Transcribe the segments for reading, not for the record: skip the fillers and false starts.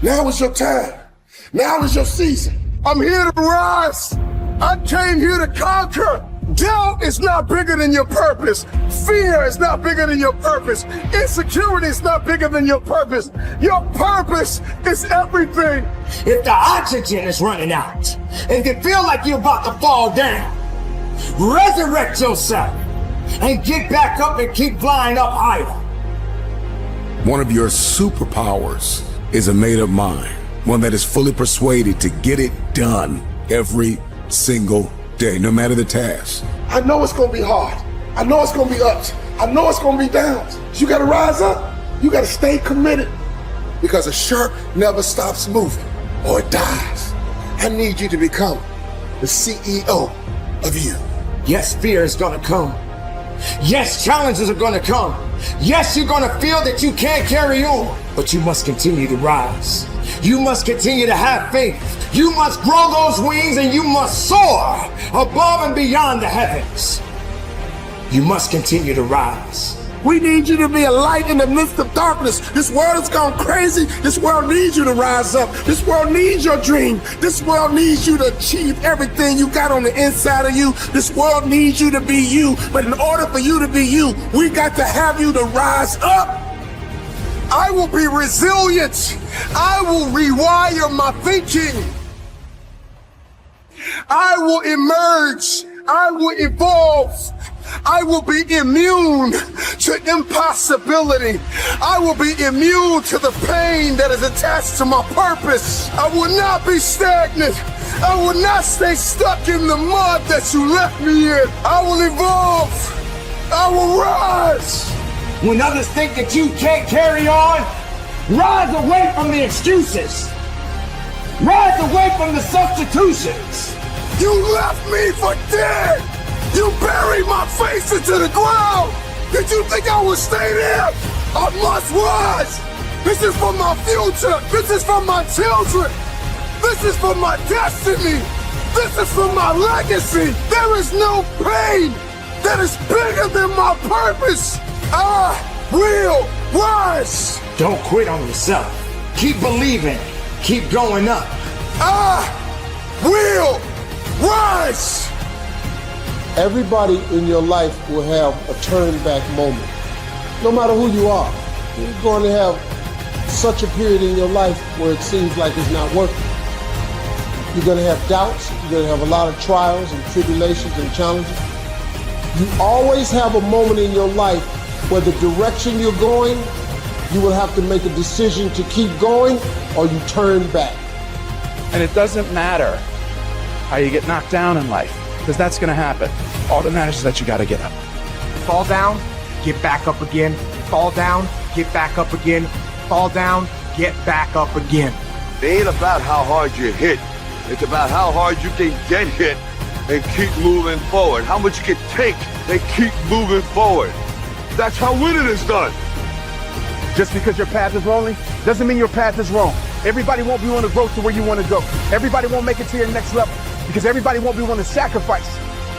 Now is your time. Now is your season. I'm here to rise. I came here to conquer. Doubt is not bigger than your purpose. Fear is not bigger than your purpose. Insecurity is not bigger than your purpose. Your purpose is everything. If the oxygen is running out, if you feel like you're about to fall down, resurrect yourself and get back up and keep flying up higher. One of your superpowers is a made-up mind, one that is fully persuaded to get it done every single day, no matter the task. I know it's gonna be hard. I know it's gonna be ups. I know it's gonna be downs. You gotta rise up. You gotta stay committed, because a shark never stops moving or it dies. I need you to become the CEO of you. Yes, fear is gonna come. Yes, challenges are gonna come. Yes, you're gonna feel that you can't carry on, but you must continue to rise. You must continue to have faith. You must grow those wings and you must soar above and beyond the heavens. You must continue to rise. We need you to be a light in the midst of darkness. This world has gone crazy. This world needs you to rise up. This world needs your dream. This world needs you to achieve everything you got on the inside of you. This world needs you to be you. But in order for you to be you, we got to have you to rise up. I will be resilient. I will rewire my thinking. I will emerge. I will evolve. I will be immune to impossibility. I will be immune to the pain that is attached to my purpose. I will not be stagnant. I will not stay stuck in the mud that you left me in. I will evolve. I will rise. When others think that you can't carry on, rise away from the excuses. Rise away from the substitutions. You left me for dead. You buried my face into the ground. Did you think I would stay there? I must rise. This is for my future. This is for my children. This is for my destiny. This is for my legacy. There is no pain that is bigger than my purpose. I will rise. Don't quit on yourself. Keep believing. Keep going up. I will rise. Everybody in your life will have a turn back moment. No matter who you are, you're going to have such a period in your life where it seems like it's not working. You're going to have doubts. You're going to have a lot of trials and tribulations and challenges. You always have a moment in your life where the direction you're going, you will have to make a decision to keep going or you turn back. And it doesn't matter how you get knocked down in life, because that's going to happen. All that matters is that you got to get up. Fall down, get back up again. Fall down, get back up again. Fall down, get back up again. It ain't about how hard you hit. It's about how hard you can get hit and keep moving forward. How much you can take and keep moving forward. That's how winning is done. Just because your path is lonely doesn't mean your path is wrong. Everybody won't be willing to grow to where you want to go. Everybody won't make it to your next level because everybody won't be willing to sacrifice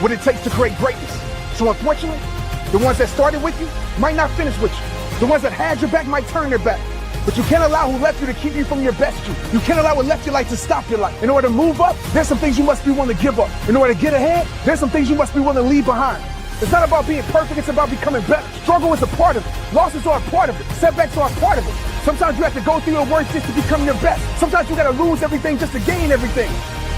what it takes to create greatness. So unfortunately, the ones that started with you might not finish with you. The ones that had your back might turn their back. But you can't allow who left you to keep you from your best you. You can't allow what left your life to stop your life. In order to move up, there's some things you must be willing to give up. In order to get ahead, there's some things you must be willing to leave behind. It's not about being perfect, it's about becoming better. Struggle is a part of it. Losses are a part of it. Setbacks are a part of it. Sometimes you have to go through your worst just to become your best. Sometimes you gotta lose everything just to gain everything.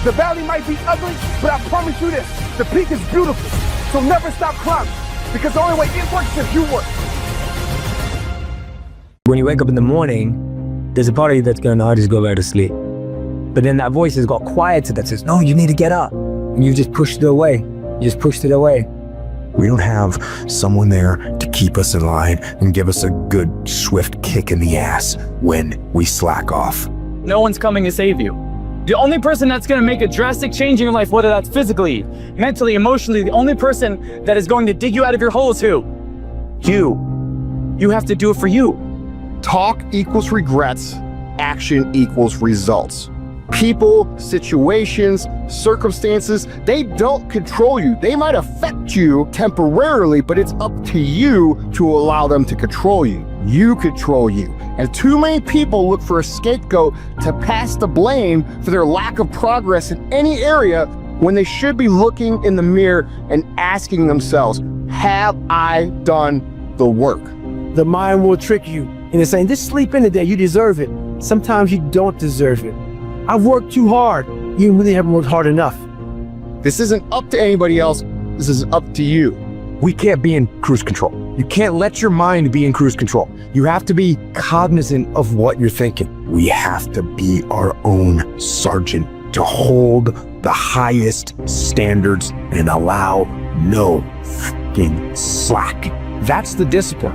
The valley might be ugly, but I promise you this, the peak is beautiful. So never stop climbing, because the only way it works is if you work. When you wake up in the morning, there's a part of you that's going, I just go back to sleep. But then that voice has got quieter that says, no, you need to get up. And you just pushed it away. You just pushed it away. We don't have someone there to keep us in line and give us a good, swift kick in the ass when we slack off. No one's coming to save you. The only person that's going to make a drastic change in your life, whether that's physically, mentally, emotionally, the only person that is going to dig you out of your hole is who? You. You have to do it for you. Talk equals regrets, action equals results. People, situations, circumstances, they don't control you. They might affect you temporarily, but it's up to you to allow them to control you. You control you. And too many people look for a scapegoat to pass the blame for their lack of progress in any area when they should be looking in the mirror and asking themselves, have I done the work? The mind will trick you into saying, just sleep in today, you deserve it. Sometimes you don't deserve it. I've worked too hard. You really haven't worked hard enough. This isn't up to anybody else. This is up to you. We can't be in cruise control. You can't let your mind be in cruise control. You have to be cognizant of what you're thinking. We have to be our own sergeant to hold the highest standards and allow no fucking slack. That's the discipline.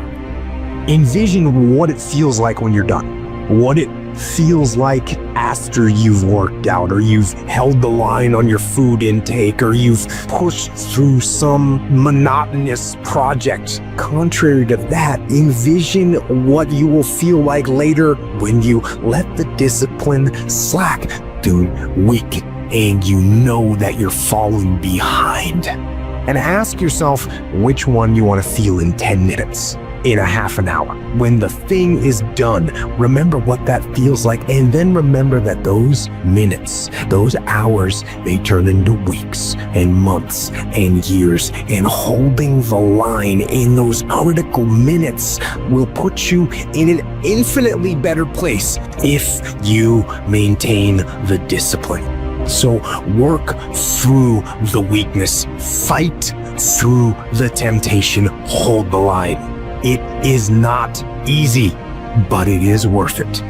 Envision what it feels like when you're done. What it feels like after you've worked out, or you've held the line on your food intake, or you've pushed through some monotonous project. Contrary to that, envision what you will feel like later when you let the discipline slack. Feeling weak and you know that you're falling behind. And ask yourself which one you want to feel in 10 minutes. In a half an hour. When the thing is done, remember what that feels like, and then remember that those minutes, those hours, they turn into weeks and months and years, and holding the line in those critical minutes will put you in an infinitely better place if you maintain the discipline. So work through the weakness, fight through the temptation, hold the line. It is not easy, but it is worth it.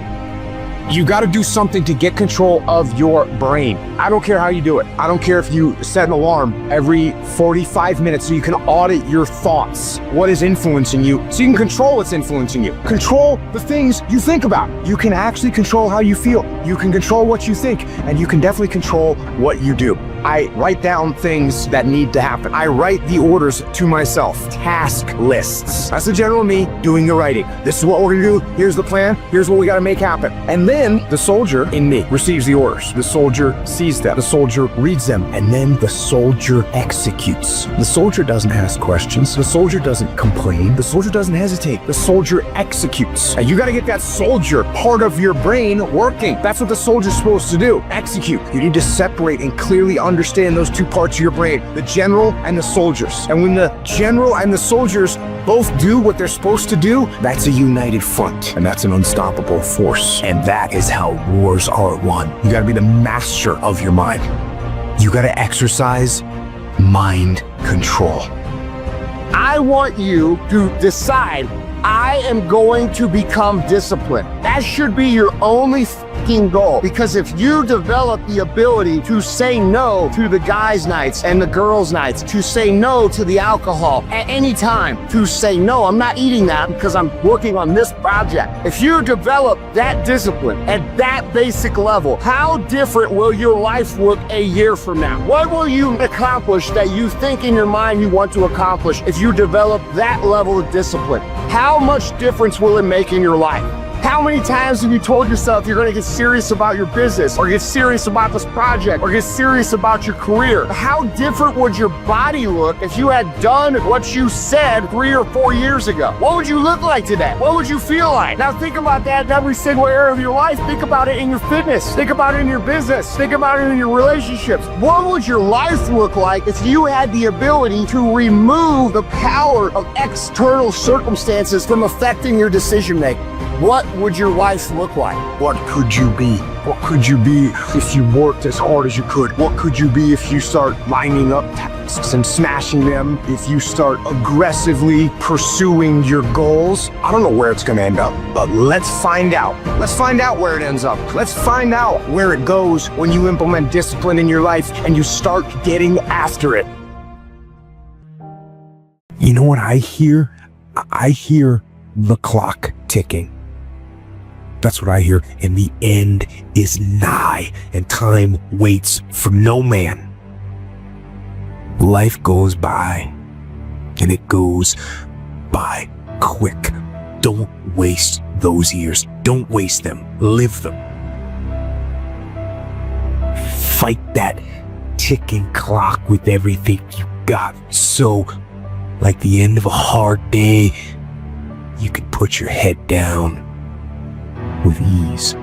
You got to do something to get control of your brain. I don't care how you do it. I don't care if you set an alarm every 45 minutes so you can audit your thoughts. What is influencing you? So you can control what's influencing you. Control the things you think about. You can actually control how you feel. You can control what you think, and you can definitely control what you do. I write down things that need to happen. I write the orders to myself. Task lists. That's the general me doing the writing. This is what we're gonna do. Here's the plan. Here's what we gotta make happen. And then the soldier in me receives the orders. The soldier sees them. The soldier reads them. And then the soldier executes. The soldier doesn't ask questions. The soldier doesn't complain. The soldier doesn't hesitate. The soldier executes. And you gotta get that soldier part of your brain working. That's what the soldier's supposed to do. Execute. You need to separate and clearly understand those two parts of your brain, the general and the soldiers. And when the general and the soldiers both do what they're supposed to do, that's a united front, and that's an unstoppable force. And that is how wars are won. You gotta be the master of your mind. You gotta exercise mind control. I want you to decide, I am going to become disciplined. That should be your only fucking goal. Because if you develop the ability to say no to the guys' nights and the girls' nights, to say no to the alcohol at any time, to say no, I'm not eating that because I'm working on this project. If you develop that discipline at that basic level, how different will your life look a year from now? What will you accomplish that you think in your mind you want to accomplish if you develop that level of discipline? How much difference will it make in your life? How many times have you told yourself you're going to get serious about your business, or get serious about this project, or get serious about your career? How different would your body look if you had done what you said 3 or 4 years ago? What would you look like today? What would you feel like? Now think about that in every single area of your life. Think about it in your fitness. Think about it in your business. Think about it in your relationships. What would your life look like if you had the ability to remove the power of external circumstances from affecting your decision making? What would your life look like? What could you be? What could you be if you worked as hard as you could? What could you be if you start lining up tasks and smashing them? If you start aggressively pursuing your goals? I don't know where it's going to end up, but let's find out. Let's find out where it ends up. Let's find out where it goes when you implement discipline in your life and you start getting after it. You know what I hear? I hear the clock ticking. That's what I hear. And the end is nigh, and time waits for no man. Life goes by, and it goes by quick. Don't waste those years. Don't waste them. Live them. Fight that ticking clock with everything you got. So, like the end of a hard day, you could put your head down with ease,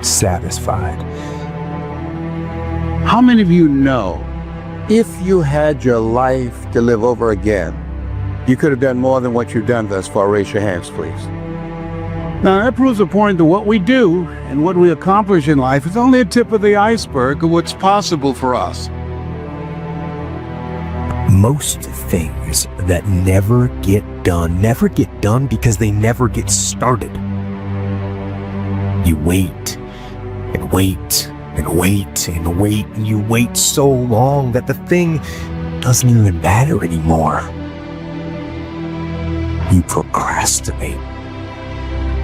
satisfied. How many of you know if you had your life to live over again, you could have done more than what you've done thus far? Raise your hands, please. Now, that proves a point that what we do and what we accomplish in life is only a tip of the iceberg of what's possible for us. Most things that never get done because they never get started. You wait and wait and wait and wait, and you wait so long that the thing doesn't even matter anymore. You procrastinate.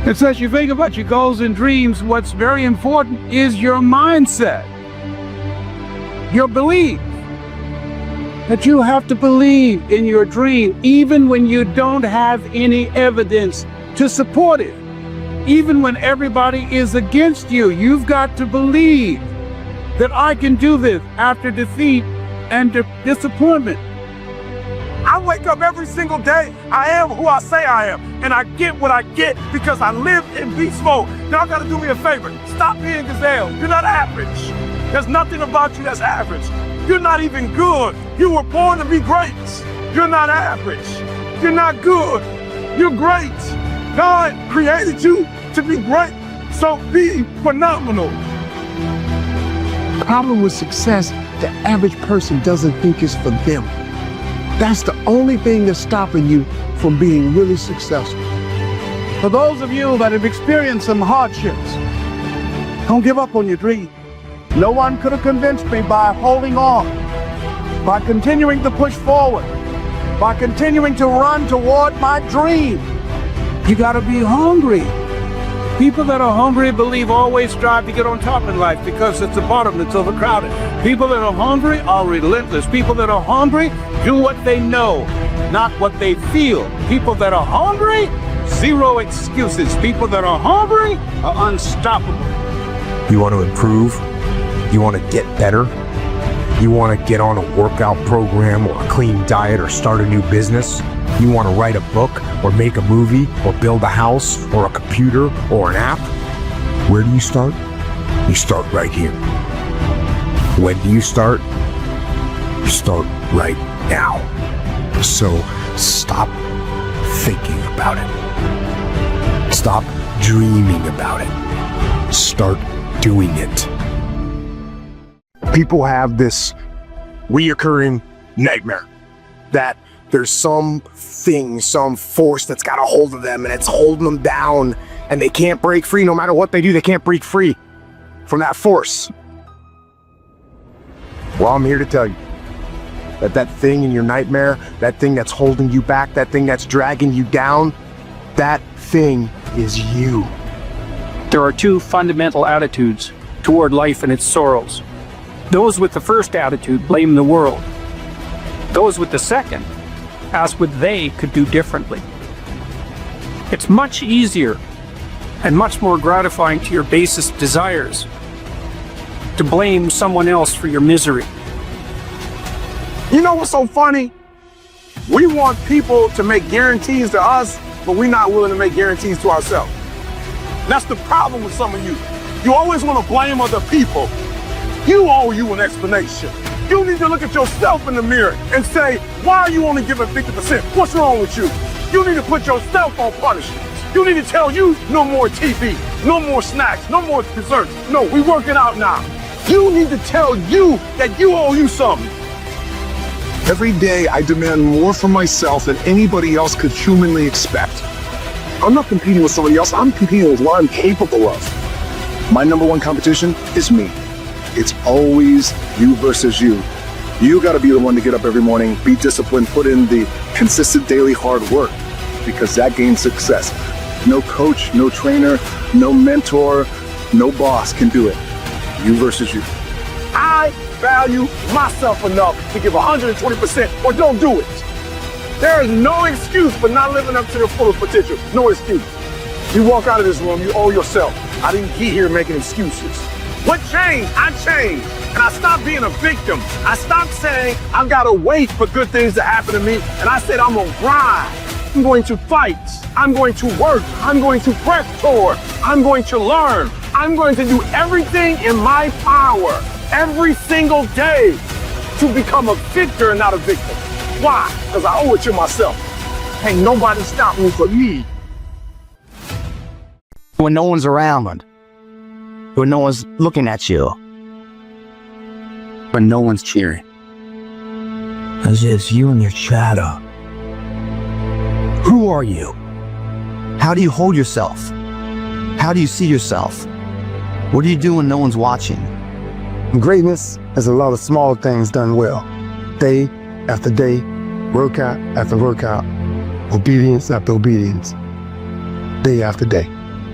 And so as you think about your goals and dreams, what's very important is your mindset, your belief. That you have to believe in your dream, even when you don't have any evidence to support it. Even when everybody is against you, you've got to believe that I can do this after defeat and disappointment. I wake up every single day. I am who I say I am, and I get what I get because I live in beast mode. Y'all gotta do me a favor. Stop being gazelle. You're not average. There's nothing about you that's average. You're not even good. You were born to be great. You're not average. You're not good. You're great. God created you to be great, so be phenomenal. Problem with success, the average person doesn't think it's for them. That's the only thing that's stopping you from being really successful. For those of you that have experienced some hardships, don't give up on your dream. No one could have convinced me by holding on, by continuing to push forward, by continuing to run toward my dream. You gotta be hungry. People that are hungry believe always strive to get on top in life because it's the bottom that's overcrowded. People that are hungry are relentless. People that are hungry do what they know, not what they feel. People that are hungry, zero excuses. People that are hungry are unstoppable. You want to improve? You want to get better? You want to get on a workout program or a clean diet or start a new business? You want to write a book or make a movie or build a house or a computer or an app? Where do you start? You start right here. When do you start? You start right now. So stop thinking about it. Stop dreaming about it. Start doing it. People have this reoccurring nightmare that there's something, some force that's got a hold of them and it's holding them down and they can't break free. No matter what they do, they can't break free from that force. Well, I'm here to tell you that that thing in your nightmare, that thing that's holding you back, that thing that's dragging you down, that thing is you. There are two fundamental attitudes toward life and its sorrows. Those with the first attitude blame the world. Those with the second ask what they could do differently. It's much easier and much more gratifying to your basest desires to blame someone else for your misery. You know what's so funny? We want people to make guarantees to us, but we're not willing to make guarantees to ourselves. That's the problem with some of you. You always want to blame other people. You owe you an explanation. You need to look at yourself in the mirror and say, why are you only giving 50%? What's wrong with you? You need to put yourself on punishment. You need to tell you no more TV, no more snacks, no more desserts. No, we working out now. You need to tell you that you owe you something. Every day I demand more from myself than anybody else could humanly expect. I'm not competing with somebody else, I'm competing with what I'm capable of. My number one competition is me. It's always you versus you. You gotta be the one to get up every morning, be disciplined, put in the consistent daily hard work, because that gains success. No coach, no trainer, no mentor, no boss can do it. You versus you. I value myself enough to give 120% or don't do it. There is no excuse for not living up to their fullest potential. No excuse. You walk out of this room, you owe yourself. I didn't get here making excuses. What changed? I changed. And I stopped being a victim. I stopped saying I gotta wait for good things to happen to me. And I said I'm gonna grind. I'm going to fight. I'm going to work. I'm going to press toward. I'm going to learn. I'm going to do everything in my power every single day to become a victor and not a victim. Why? Because I owe it to myself. Ain't nobody stopping me but me. When no one's around, when no one's looking at you, when no one's cheering. It's just you and your shadow. Who are you? How do you hold yourself? How do you see yourself? What do you do when no one's watching? Greatness is a lot of small things done well. Day after day, workout after workout, obedience after obedience, day after day.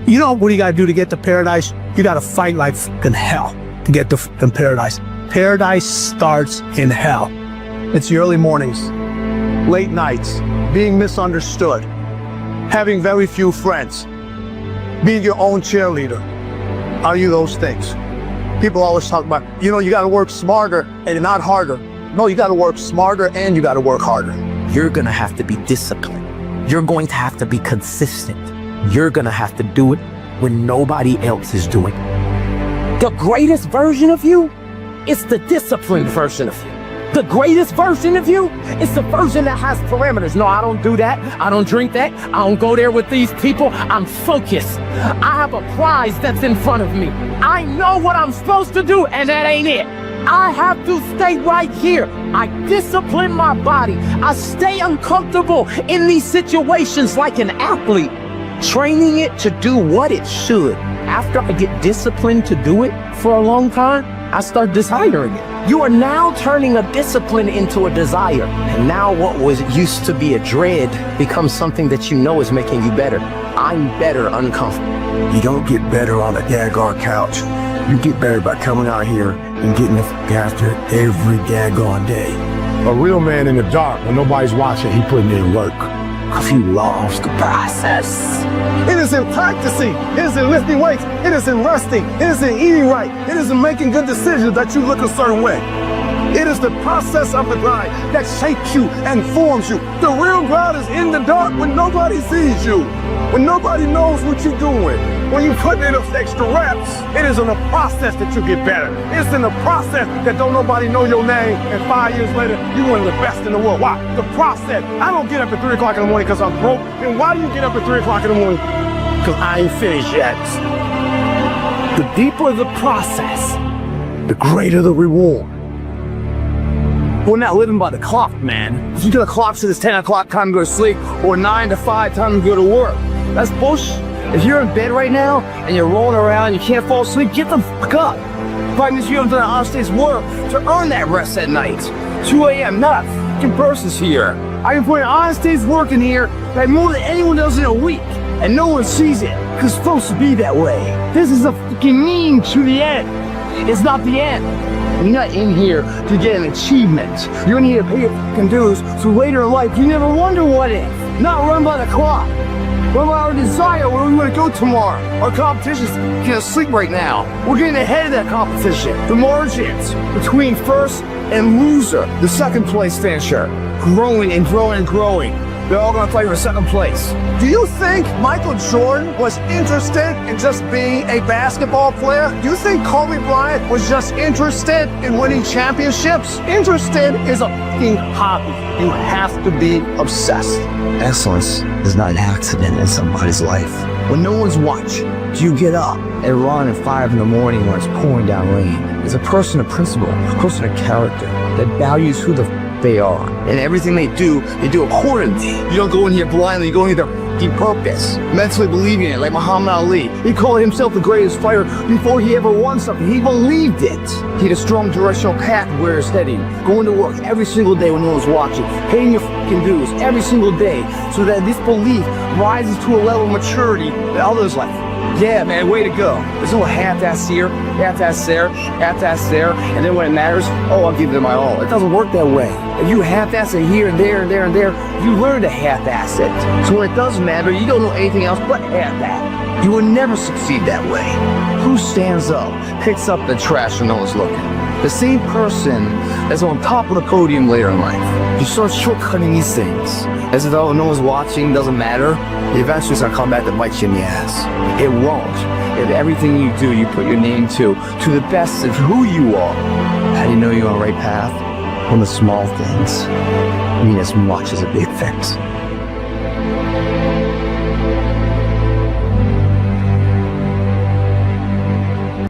You know what you gotta do to get to paradise? You gotta fight like fucking hell to get to fucking paradise. Paradise starts in hell. It's the early mornings, late nights, being misunderstood, having very few friends, being your own cheerleader. Are you those things? People always talk about, you know, you gotta work smarter and not harder. No, you gotta work smarter and you gotta work harder. You're gonna have to be disciplined. You're going to have to be consistent. You're gonna have to do it when nobody else is doing it. The greatest version of you is the disciplined version of you. The greatest version of you is the version that has parameters. No, I don't do that. I don't drink that. I don't go there with these people. I'm focused. I have a prize that's in front of me. I know what I'm supposed to do, and that ain't it. I have to stay right here. I discipline my body. I stay uncomfortable in these situations like an athlete, training it to do what it should. After I get disciplined to do it for a long time, I start desiring it. You are now turning a discipline into a desire. And now what was used to be a dread becomes something that you know is making you better. I'm better uncomfortable. You don't get better on a daggone couch. You get better by coming out here and getting the fuck after it every daggone day. A real man in the dark, when nobody's watching, he putting in work. Because he loves the process. It is in practicing. It is in lifting weights. It is in resting. It is in eating right. It is in making good decisions that you look a certain way. It is the process of the grind that shapes you and forms you. The real grind is in the dark when nobody sees you, when nobody knows what you're doing. When you put in those extra reps, it is in the process that you get better. It's in the process that don't nobody know your name, and 5 years later, you're one of the best in the world. Why? The process. I don't get up at 3 o'clock in the morning because I'm broke. And why do you get up at 3 o'clock in the morning? Because I ain't finished yet. The deeper the process, the greater the reward. We're not living by the clock, man. If you got a clock says it's 10 o'clock, time to go to sleep, or 9 to 5, time to go to work. That's bullshit. If you're in bed right now and you're rolling around, you can't fall asleep, get the fuck up. Probably means you haven't done honest work to earn that rest at night. 2 a.m., not a fucking person's here. I can put an honest day's work in here like more than anyone does in a week, and no one sees it, because it's supposed to be that way. This is a fucking means to the end. It's not the end. You're not in here to get an achievement. You're in here to pay your fucking dues, so later in life, you never wonder what if. Not run by the clock. Run by our desire where we want to go tomorrow. Our competition's getting asleep right now. We're getting ahead of that competition. The margins between first and loser, the second place finisher, growing and growing and growing. They're all gonna play for second place. Do you think Michael Jordan was interested in just being a basketball player? Do you think Kobe Bryant was just interested in winning championships? Interested is a fucking hobby. You have to be obsessed. Excellence is not an accident in somebody's life. When no one's watching, do you get up and run at 5 in the morning when it's pouring down rain? It's a person of principle, a person of character that values who the they are. And everything they do accordingly. You don't go in here blindly, you go in here with purpose, mentally believing it, like Muhammad Ali. He called himself the greatest fighter before he ever won something. He believed it. He had a strong directional path where it's heading. Going to work every single day when no one's watching. Paying your fucking dues every single day so that this belief rises to a level of maturity that others like. Yeah, man, way to go. There's no half-ass here, half-ass there, half-ass there, and then when it matters, oh, I'll give it my all. It doesn't work that way. If you half-ass it here and there and there and there, you learn to half-ass it. So when it does matter, you don't know anything else but half that. You will never succeed that way. Who stands up, picks up the trash when no one's looking? The same person that's on top of the podium later in life. You start shortcutting these things. As though no one's watching, doesn't matter. Eventually it's gonna come back to bite you in the ass. It won't. If everything you do, you put your name to the best of who you are. How do you know you're on the right path? When the small things mean as much as the big things.